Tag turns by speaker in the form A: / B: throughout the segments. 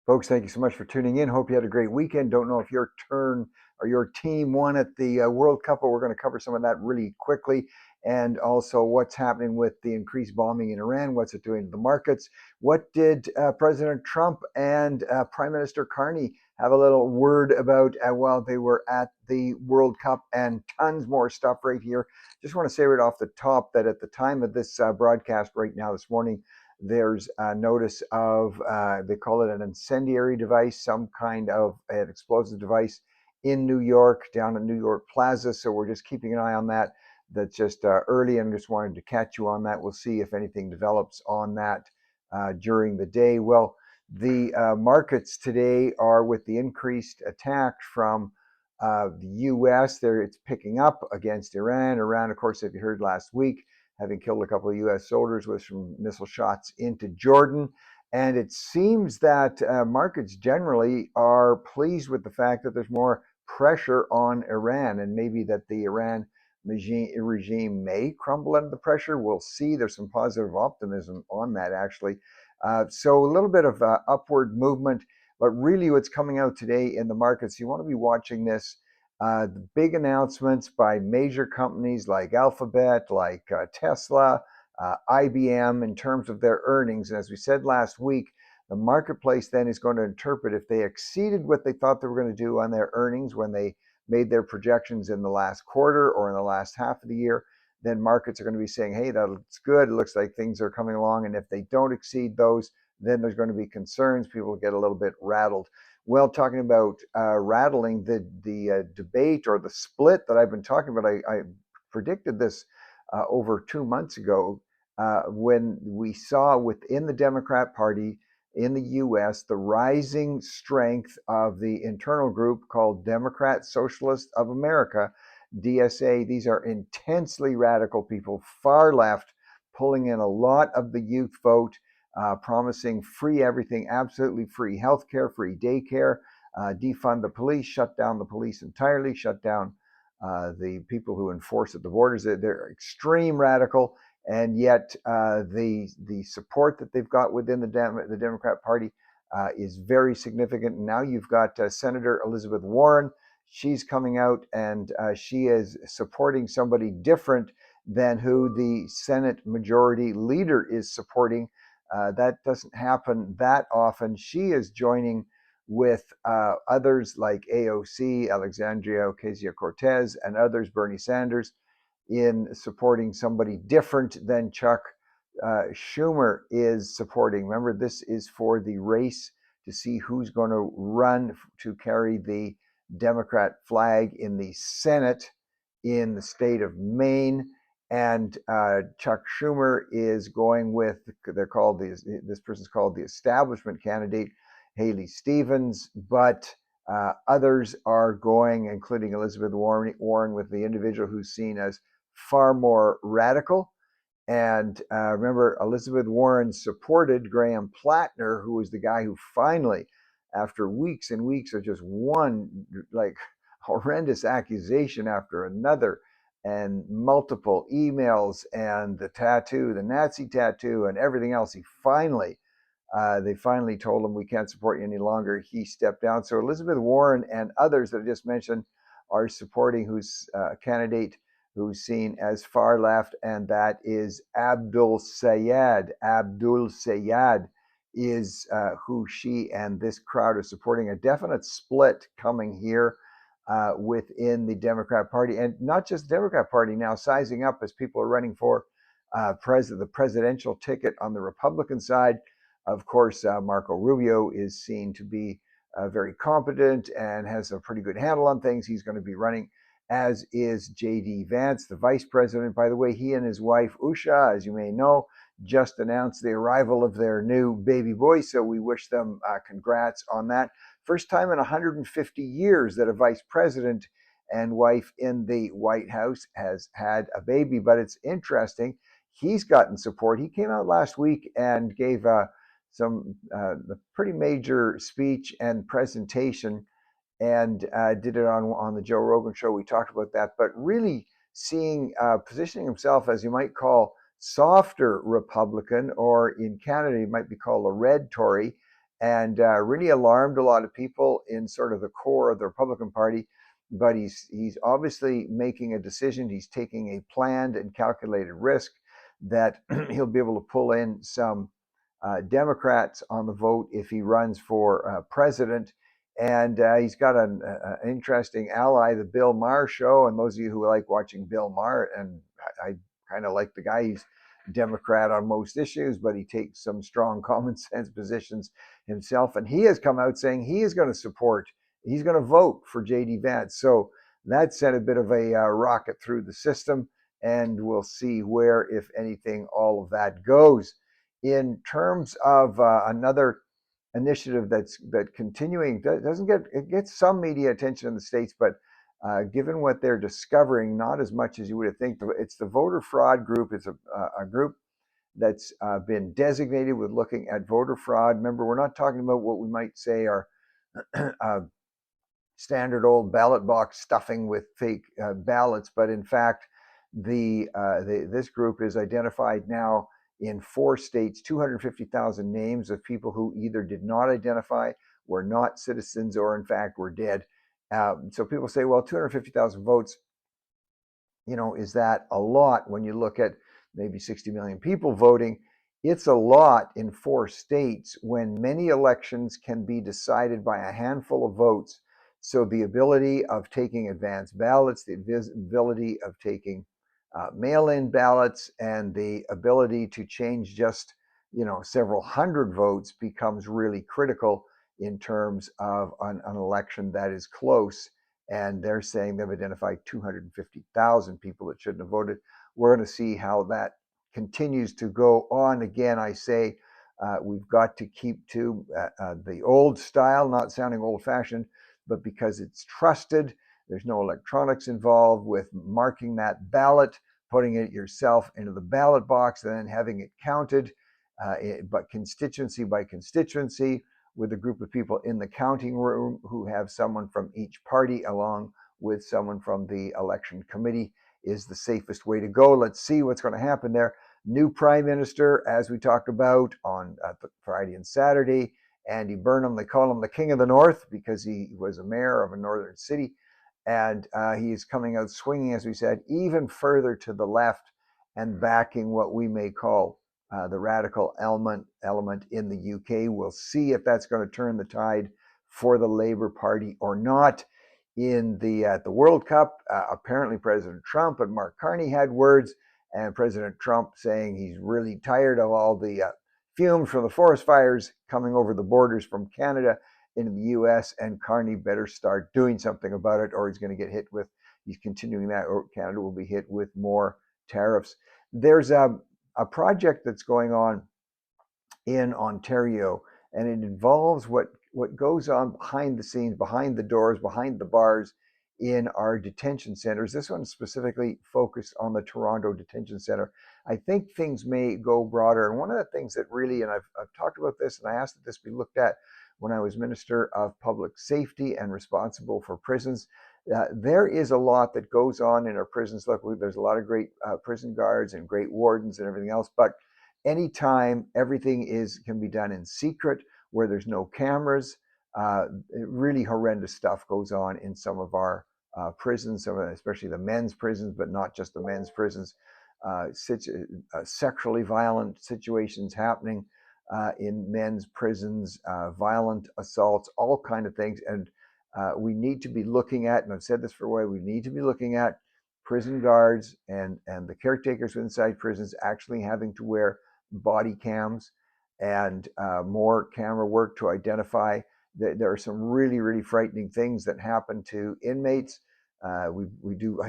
A: Folks, thank you so much for tuning in. Hope you had a great weekend. Don't know if your turn or your team won at the World Cup, but we're going to cover some of that really quickly. And also what's happening with the increased bombing in Iran. What's it doing to the markets? What did President Trump and Prime Minister Carney have a little word about while they were at the World Cup? And tons more stuff right here. Just want to say right off the top that at the time of this broadcast right now this morning, there's a notice of, they call it an incendiary device, some kind of an explosive device in New York, down at New York Plaza. So we're just keeping an eye on that. That's just early, and just wanted to catch you on that. We'll see if anything develops on that during the day. Well, the markets today are with the increased attack from the U.S. There, it's picking up against Iran. Iran, of course, if you heard last week, having killed a couple of U.S. soldiers with some missile shots into Jordan. And it seems that markets generally are pleased with the fact that there's more pressure on Iran, and maybe that the Iran regime may crumble under the pressure. We'll see. There's some positive optimism on that, actually. So a little bit of upward movement, but really what's coming out today in the markets, you want to be watching this. The big announcements by major companies like Alphabet, like Tesla, IBM in terms of their earnings. And as we said last week, the marketplace then is going to interpret if they exceeded what they thought they were going to do on their earnings when they made their projections in the last quarter or in the last half of the year, then markets are going to be saying, hey, that looks good. It looks like things are coming along. And if they don't exceed those, then there's going to be concerns. People get a little bit rattled. Well, talking about rattling, the debate or the split that I've been talking about, I predicted this over 2 months ago when we saw within the Democrat Party in the U.S. the rising strength of the internal group called Democrat Socialists of America, DSA. These are intensely radical people, far left, pulling in a lot of the youth vote. Promising free everything, absolutely free healthcare, free daycare, defund the police, shut down the police entirely, shut down the people who enforce at the borders. They're extreme radical, and yet the support that they've got within the Democrat Party is very significant. And now you've got Senator Elizabeth Warren. She's coming out, and she is supporting somebody different than who the Senate Majority Leader is supporting. That doesn't happen that often. She is joining with others like AOC, Alexandria Ocasio-Cortez, and others, Bernie Sanders, in supporting somebody different than Chuck Schumer is supporting. Remember, this is for the race to see who's going to run to carry the Democrat flag in the Senate in the state of Maine. And Chuck Schumer is going with, this person's called the establishment candidate, Haley Stevens, but others are going, including Elizabeth Warren, with the individual who's seen as far more radical. And remember, Elizabeth Warren supported Graham Plattner, who was the guy who finally, after weeks and weeks of just one like horrendous accusation after another, and multiple emails and the tattoo, the Nazi tattoo, and everything else, they finally told him, we can't support you any longer. He stepped down. So Elizabeth Warren and others that I just mentioned are supporting who's candidate who's seen as far left, and that is Abdul Sayed. Abdul Sayed is who she and this crowd are supporting. A definite split coming here within the Democrat Party, and not just the Democrat Party now sizing up as people are running for the presidential ticket on the Republican side. Of course, Marco Rubio is seen to be very competent and has a pretty good handle on things. He's going to be running, as is J.D. Vance, the vice president. By the way, he and his wife, Usha, as you may know, just announced the arrival of their new baby boy. So we wish them congrats on that. First time in 150 years that a vice president and wife in the White House has had a baby. But it's interesting. He's gotten support. He came out last week and gave a pretty major speech and presentation, and did it on the Joe Rogan show. We talked about that, but really positioning himself as you might call softer Republican, or in Canada, he might be called a red Tory. and really alarmed a lot of people in sort of the core of the Republican Party. But he's obviously making a decision. He's taking a planned and calculated risk that he'll be able to pull in some Democrats on the vote if he runs for president. And he's got an interesting ally, the Bill Maher show. And those of you who like watching Bill Maher, and I kind of like the guy, he's Democrat on most issues, but he takes some strong common sense positions himself. And he has come out saying he is going to support, he's going to vote for J.D. Vance. So that sent a bit of a rocket through the system. And we'll see where, if anything, all of that goes. In terms of another initiative that continuing, doesn't get, it gets some media attention in the States, but given what they're discovering, not as much as you would think. It's the voter fraud group. It's a group that's been designated with looking at voter fraud. Remember, we're not talking about what we might say are standard old ballot box stuffing with fake ballots, but in fact, this group is identified now in 4 states, 250,000 names of people who either did not identify, were not citizens, or in fact were dead. So people say, well, 250,000 votes, is that a lot when you look at maybe 60 million people voting? It's a lot in 4 states when many elections can be decided by a handful of votes. So the ability of taking advance ballots, the ability of taking mail-in ballots, and the ability to change just several hundred votes becomes really critical in terms of an election that is close. And they're saying they've identified 250,000 people that shouldn't have voted. We're going to see how that continues to go on. Again, I say we've got to keep to the old style, not sounding old-fashioned, but because it's trusted. There's no electronics involved with marking that ballot, putting it yourself into the ballot box, and then having it counted, but constituency by constituency, with a group of people in the counting room who have someone from each party along with someone from the election committee is the safest way to go. Let's see what's going to happen there. New Prime Minister, as we talked about on Friday and Saturday, Andy Burnham. They call him the King of the North because he was a mayor of a northern city. And he's coming out swinging, as we said, even further to the left and backing what we may call the radical element in the UK. We'll see if that's going to turn the tide for the Labour Party or not. In the World Cup, apparently President Trump and Mark Carney had words, and President Trump saying he's really tired of all the fumes from the forest fires coming over the borders from Canada into the US, and Carney better start doing something about it, or he's going to get hit with, he's continuing that, or Canada will be hit with more tariffs. There's a project that's going on in Ontario, and it involves what goes on behind the scenes, behind the doors, behind the bars in our detention centers. This one specifically focused on the Toronto Detention Center. I think things may go broader. And one of the things that really, and I've talked about this, and I asked that this be looked at when I was Minister of Public Safety and responsible for prisons. There is a lot that goes on in our prisons. Look, there's a lot of great prison guards and great wardens and everything else, but anytime everything can be done in secret, where there's no cameras, really horrendous stuff goes on in some of our prisons, especially the men's prisons, but not just the men's prisons. Sexually violent situations happening in men's prisons, violent assaults, all kind of things. And we need to be looking at, and I've said this for a while, we need to be looking at prison guards and the caretakers inside prisons actually having to wear body cams and more camera work to identify that there are some really, really frightening things that happen to inmates. I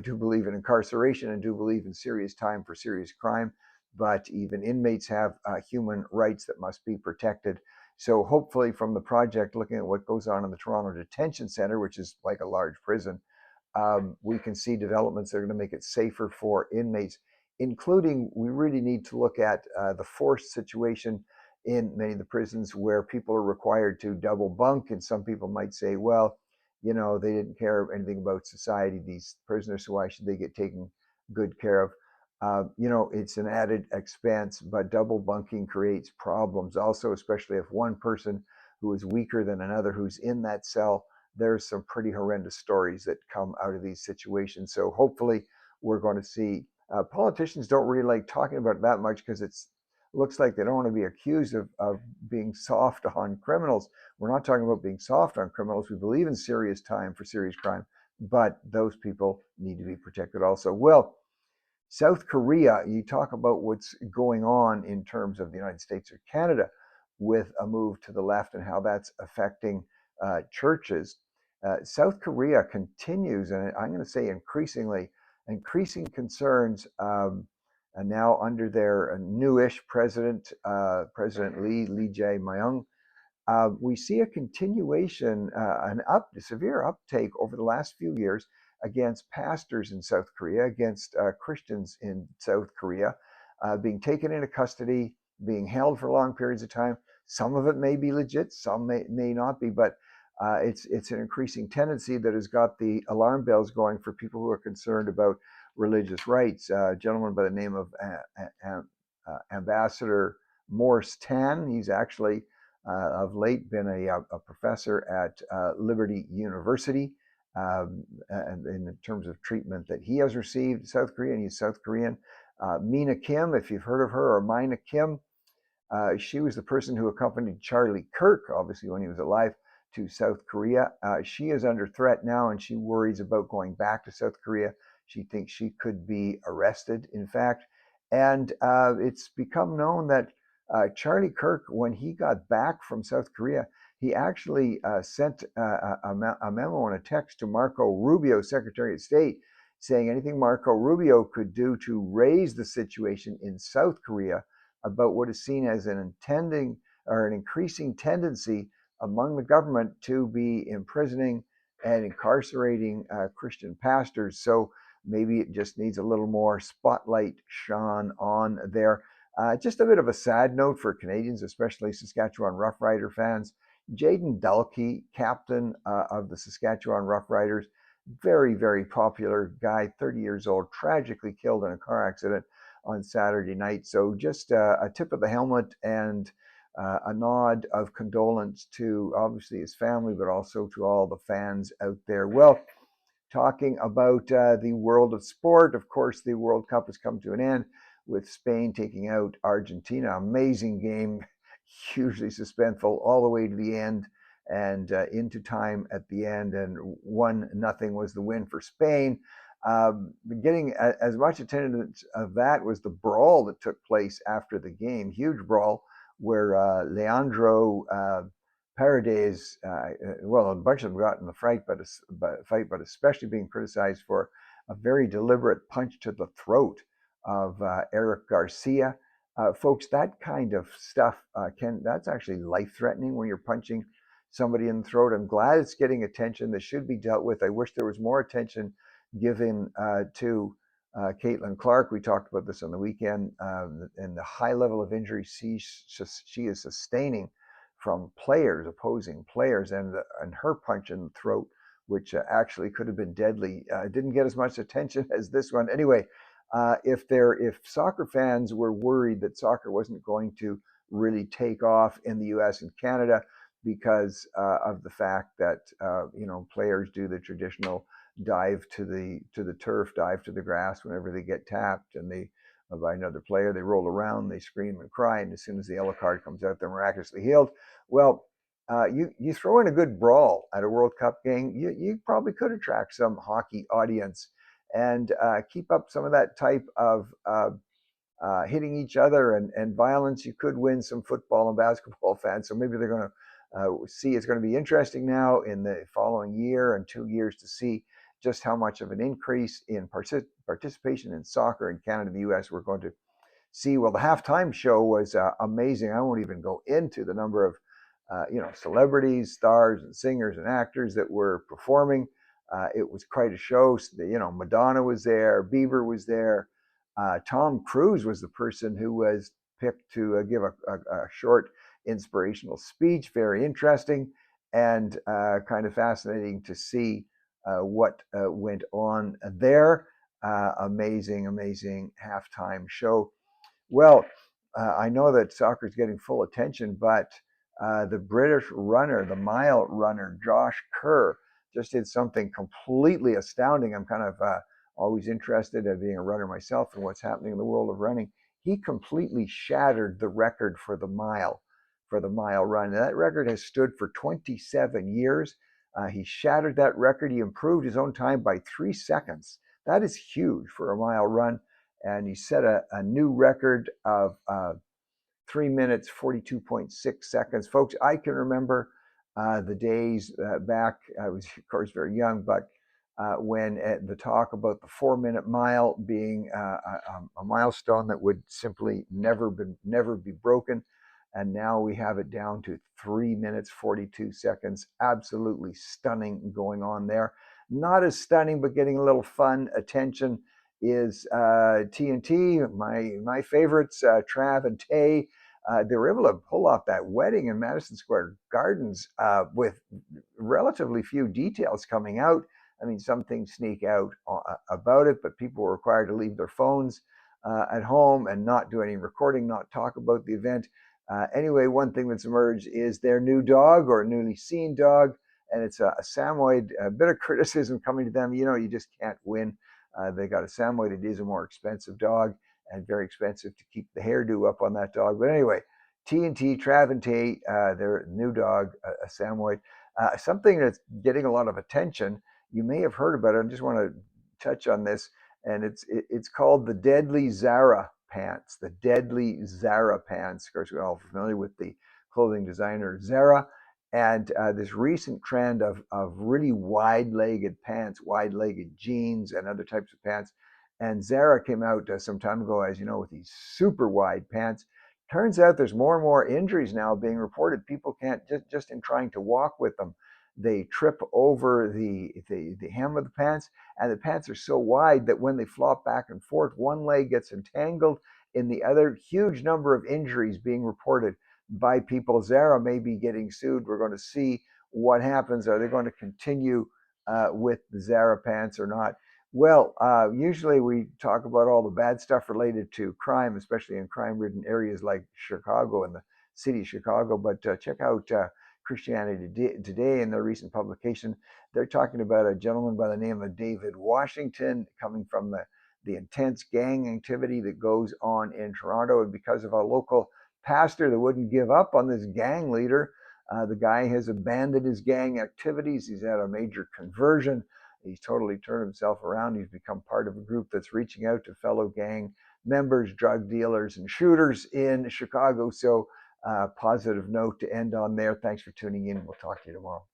A: do believe in incarceration and do believe in serious time for serious crime, but even inmates have human rights that must be protected. So hopefully from the project, looking at what goes on in the Toronto Detention Center, which is like a large prison, we can see developments that are going to make it safer for inmates, including we really need to look at the forced situation in many of the prisons where people are required to double bunk. And some people might say, well, they didn't care anything about society, these prisoners, so why should they get taken good care of? It's an added expense, but double bunking creates problems also, especially if one person who is weaker than another who's in that cell. There's some pretty horrendous stories that come out of these situations. So hopefully we're going to see. Politicians don't really like talking about it that much because it looks like they don't want to be accused of being soft on criminals. We're not talking about being soft on criminals. We believe in serious time for serious crime, but those people need to be protected also. Well, South Korea, you talk about what's going on in terms of the United States or Canada with a move to the left and how that's affecting churches. South Korea continues, and I'm going to say increasing concerns, and now under their newish president, President Lee Jae-myung. We see a continuation, severe uptake over the last few years against pastors in South Korea, against Christians in South Korea, being taken into custody, being held for long periods of time. Some of it may be legit, some may not be, but it's an increasing tendency that has got the alarm bells going for people who are concerned about religious rights. A gentleman by the name of Ambassador Morris Tan, he's actually of late been a professor at Liberty University, and in terms of treatment that he has received in South Korea, and he's South Korean. Mina Kim, if you've heard of her, or Mina Kim, she was the person who accompanied Charlie Kirk, obviously when he was alive, to South Korea. She is under threat now, and she worries about going back to South Korea. She thinks she could be arrested, in fact. And it's become known that Charlie Kirk, when he got back from South Korea, he actually sent a memo and a text to Marco Rubio, Secretary of State, saying anything Marco Rubio could do to raise the situation in South Korea about what is seen as an increasing tendency among the government to be imprisoning and incarcerating Christian pastors. So maybe it just needs a little more spotlight shone on there. Just a bit of a sad note for Canadians, especially Saskatchewan Roughrider fans. Jaden Dulkey, captain of the Saskatchewan Roughriders, very, very popular guy, 30 years old, tragically killed in a car accident on Saturday night. So just a tip of the helmet and a nod of condolence to obviously his family, but also to all the fans out there. Well, talking about the world of sport, of course, the World Cup has come to an end with Spain taking out Argentina. Amazing game, hugely suspenseful all the way to the end and into time at the end. And 1-0 was the win for Spain. Getting as much attendance of that was the brawl that took place after the game, huge brawl where Leandro Paredes, well, a bunch of them got in the fight, but especially being criticized for a very deliberate punch to the throat of Eric Garcia. Folks, that kind of stuff that's actually life-threatening when you're punching somebody in the throat. I'm glad it's getting attention. This should be dealt with. I wish there was more attention given to Caitlin Clark. We talked about this on the weekend, and the high level of injury she is sustaining from opposing players, and her punch in the throat, which actually could have been deadly, didn't get as much attention as this one. Anyway, if soccer fans were worried that soccer wasn't going to really take off in the U.S. and Canada because of the fact that players do the traditional dive to the turf, dive to the grass whenever they get tapped, and by another player, they roll around, they scream and cry, and as soon as the yellow card comes out, they're miraculously healed. Well, you throw in a good brawl at a World Cup game, you probably could attract some hockey audience and keep up some of that type of hitting each other and violence. You could win some football and basketball fans. So maybe they're going to see it's going to be interesting now in the following year and 2 years to see just how much of an increase in participation in soccer in Canada and the U.S. we're going to see. Well, the halftime show was amazing. I won't even go into the number of celebrities, stars, and singers and actors that were performing. It was quite a show. Madonna was there, Bieber was there. Tom Cruise was the person who was picked to give a short inspirational speech. Very interesting and kind of fascinating to see what went on there. Amazing halftime show. Well, I know that soccer is getting full attention, but The British runner, the mile runner, Josh Kerr, just did something completely astounding. I'm kind of always interested in being a runner myself and what's happening in the world of running. He completely shattered the record for the mile run. That record has stood for 27 years. He shattered that record. He improved his own time by 3 seconds. That is huge for a mile run. And he set a new record of 3 minutes, 42.6 seconds. Folks, I can remember the days back, I was, of course, very young, but when the talk about the 4 minute mile being a milestone that would simply never be broken. And now we have it down to 3 minutes, 42 seconds. Absolutely stunning going on there. Not as stunning, but getting a little fun attention is TNT, my favorites, Trav and Tay. They were able to pull off that wedding in Madison Square Gardens with relatively few details coming out. I mean, some things sneak out about it, but people were required to leave their phones at home and not do any recording, not talk about the event. Anyway, one thing that's emerged is their new dog or newly seen dog, and it's a Samoyed. A bit of criticism coming to them. You know, you just can't win. They got a Samoyed. It is a more expensive dog and very expensive to keep the hairdo up on that dog. But anyway, TNT, Trav and Tay, their new dog, a Samoyed. Something that's getting a lot of attention. You may have heard about it. I just want to touch on this, and it's called the Deadly Zara pants. The Deadly Zara pants. Of course, we're all familiar with the clothing designer Zara, and this recent trend of really wide-legged pants, wide-legged jeans, and other types of pants. And Zara came out some time ago, as you know, with these super wide pants. Turns out there's more and more injuries now being reported. People can't just in trying to walk with them, they trip over the hem of the pants, and the pants are so wide that when they flop back and forth, one leg gets entangled in the other. Huge number of injuries being reported by people. Zara may be getting sued. We're going to see what happens. Are they going to continue with the Zara pants or not? Well, usually we talk about all the bad stuff related to crime, especially in crime-ridden areas like Chicago and the city of Chicago. But check out Christianity Today in their recent publication. They're talking about a gentleman by the name of David Washington coming from the intense gang activity that goes on in Toronto. And because of a local pastor that wouldn't give up on this gang leader, the guy has abandoned his gang activities. He's had a major conversion. He's totally turned himself around. He's become part of a group that's reaching out to fellow gang members, drug dealers, and shooters in Chicago. So, positive note to end on there. Thanks for tuning in. We'll talk to you tomorrow.